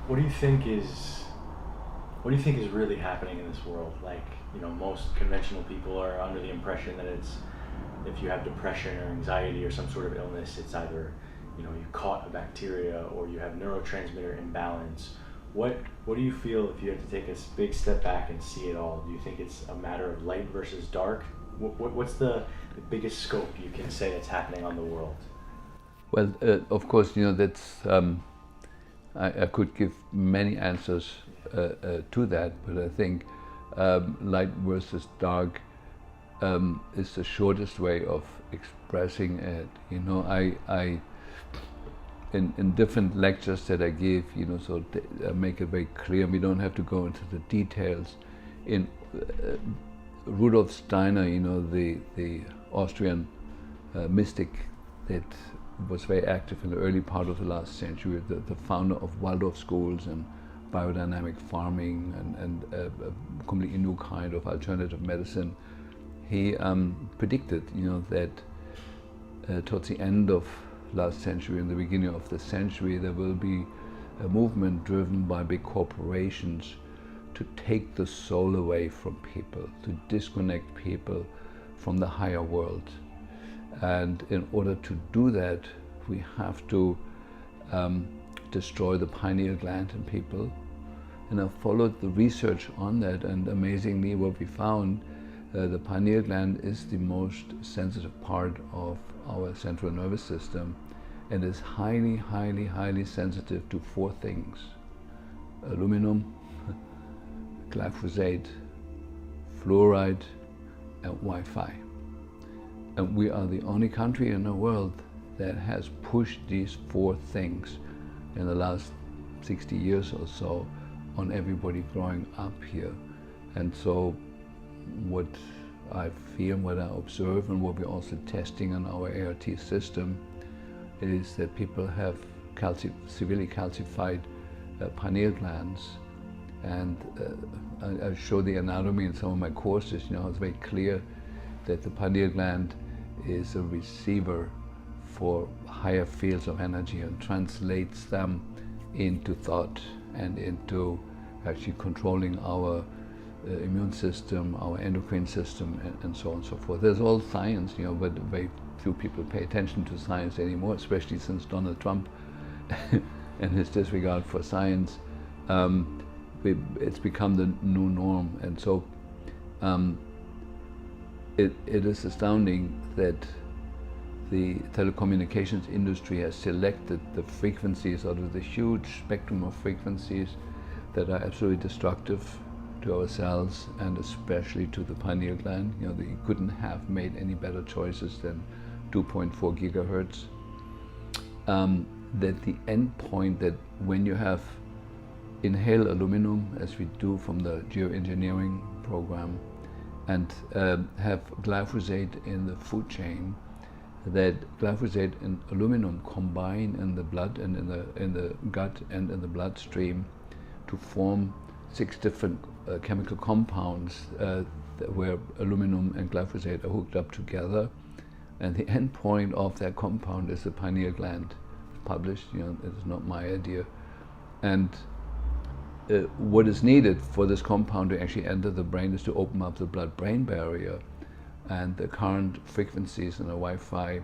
What do you think is what do you think is really happening in this world? Like, most conventional people are under the impression that it's if you have depression or anxiety or some sort of illness, it's either you caught a bacteria or you have neurotransmitter imbalance. What do you feel if you had to take a big step back and see it all? Do you think it's a matter of light versus dark? What's the biggest scope you can say that's happening on the world? Well, of course, that's I could give many answers to that, but I think light versus dark is the shortest way of expressing it. I in different lectures that I give, so I make it very clear. We don't have to go into the details. In Rudolf Steiner, the Austrian mystic that was very active in the early part of the last century, the founder of Waldorf schools and biodynamic farming and a completely new kind of alternative medicine. He predicted, that towards the end of last century and the beginning of this century, there will be a movement driven by big corporations to take the soul away from people, to disconnect people from the higher world. And in order to do that, we have to destroy the pineal gland in people. And I followed the research on that, and amazingly what we found, the pineal gland is the most sensitive part of our central nervous system and is highly, highly, highly sensitive to four things: aluminum, glyphosate, fluoride, and Wi-Fi. And we are the only country in the world that has pushed these four things in the last 60 years or so on everybody growing up here. And so what I feel, what I observe, and what we're also testing on our ART system is that people have severely calcified pineal glands. And I show the anatomy in some of my courses. It's very clear that the pineal gland is a receiver for higher fields of energy and translates them into thought and into actually controlling our immune system, our endocrine system, and so on and so forth. There's all science, but very few people pay attention to science anymore, especially since Donald Trump and his disregard for science. It's become the new norm, and so it is astounding that the telecommunications industry has selected the frequencies out of the huge spectrum of frequencies that are absolutely destructive to our cells and especially to the pineal gland. They couldn't have made any better choices than 2.4 gigahertz. That the end point, that when you have inhale aluminum, as we do from the geoengineering program, and have glyphosate in the food chain, that glyphosate and aluminum combine in the blood and in the gut and in the bloodstream to form 6 different chemical compounds where aluminum and glyphosate are hooked up together, and the end point of that compound is the pineal gland. It's published, it's not my idea. And what is needed for this compound to actually enter the brain is to open up the blood-brain barrier. And the current frequencies in the Wi-Fi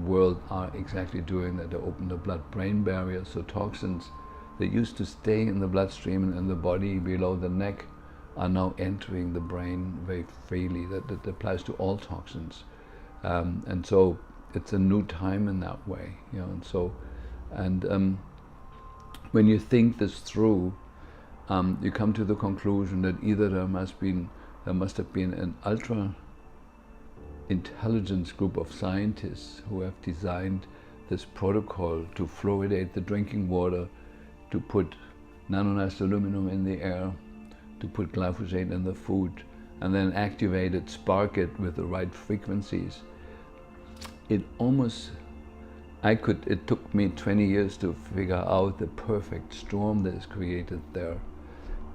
world are exactly doing that. They open the blood-brain barrier, so toxins that used to stay in the bloodstream and in the body below the neck are now entering the brain very freely. That applies to all toxins. And so it's a new time in that way. And so, when you think this through, you come to the conclusion that either there must have been an ultra intelligence group of scientists who have designed this protocol to fluoridate the drinking water, to put nanonized aluminum in the air, to put glyphosate in the food, and then activate it, spark it with the right frequencies. It took me 20 years to figure out the perfect storm that is created there.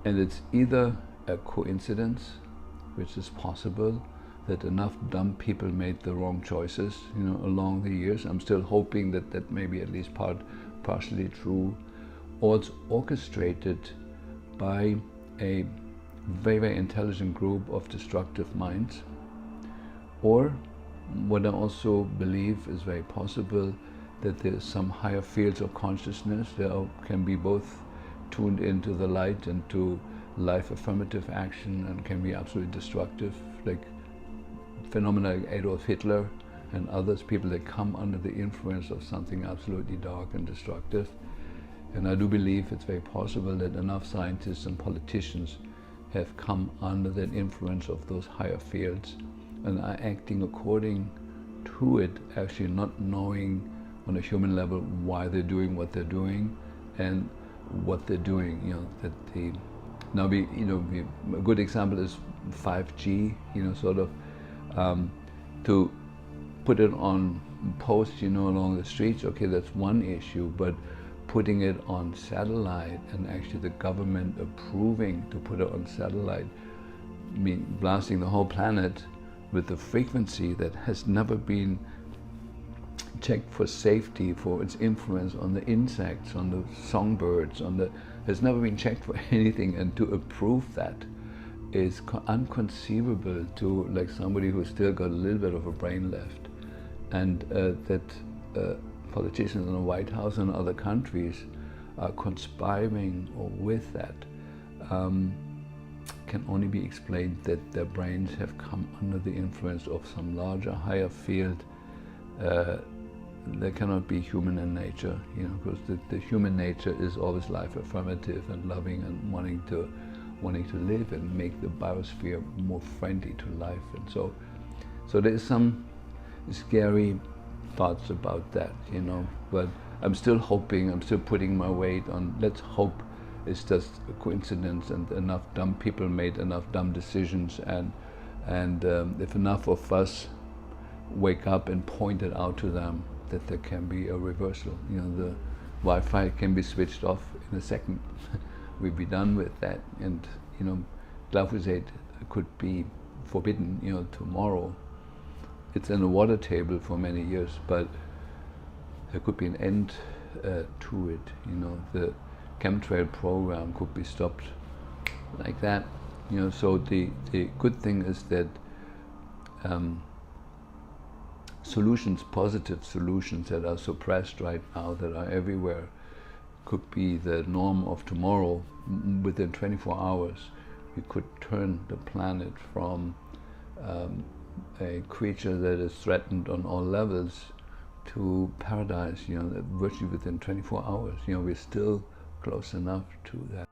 And it's either a coincidence, which is possible, that enough dumb people made the wrong choices, along the years. I'm still hoping that may be at least partially true. also orchestrated by a very, very intelligent group of destructive minds. Or what I also believe is very possible, that there's some higher fields of consciousness that can be both tuned into the light and to life affirmative action, and can be absolutely destructive, like phenomena like Adolf Hitler and others, people that come under the influence of something absolutely dark and destructive. And I do believe it's very possible that enough scientists and politicians have come under that influence of those higher fields and are acting according to it, actually not knowing on a human level why they're doing what they're doing and what they're doing. You know, that the now we, you know, a good example is 5G. You know, sort of to put it on posts, you know, along the streets. Okay, that's one issue, but putting it on satellite and actually the government approving to put it on satellite, I mean, blasting the whole planet with a frequency that has never been checked for safety, for its influence on the insects, on the songbirds, has never been checked for anything, and to approve that is unconceivable to like somebody who's still got a little bit of a brain left. And that politicians in the White House and other countries are conspiring with that can only be explained that their brains have come under the influence of some larger, higher field. They cannot be human in nature, you know, because the human nature is always life affirmative and loving and wanting to live and make the biosphere more friendly to life. And so there's some scary thoughts about that, you know, but I'm still hoping, I'm still putting my weight on, let's hope it's just a coincidence and enough dumb people made enough dumb decisions, and if enough of us wake up and point it out to them, that there can be a reversal. You know, the Wi-Fi can be switched off in a second. We'd be done with that, and you know, glyphosate could be forbidden, you know, tomorrow. It's in the water table for many years, but there could be an end to it. You know, the chemtrail program could be stopped like that. You know, so the good thing is that solutions, positive solutions that are suppressed right now, that are everywhere, could be the norm of tomorrow. Within 24 hours, we could turn the planet from a creature that is threatened on all levels to paradise, you know, virtually within 24 hours. You know, we're still close enough to that.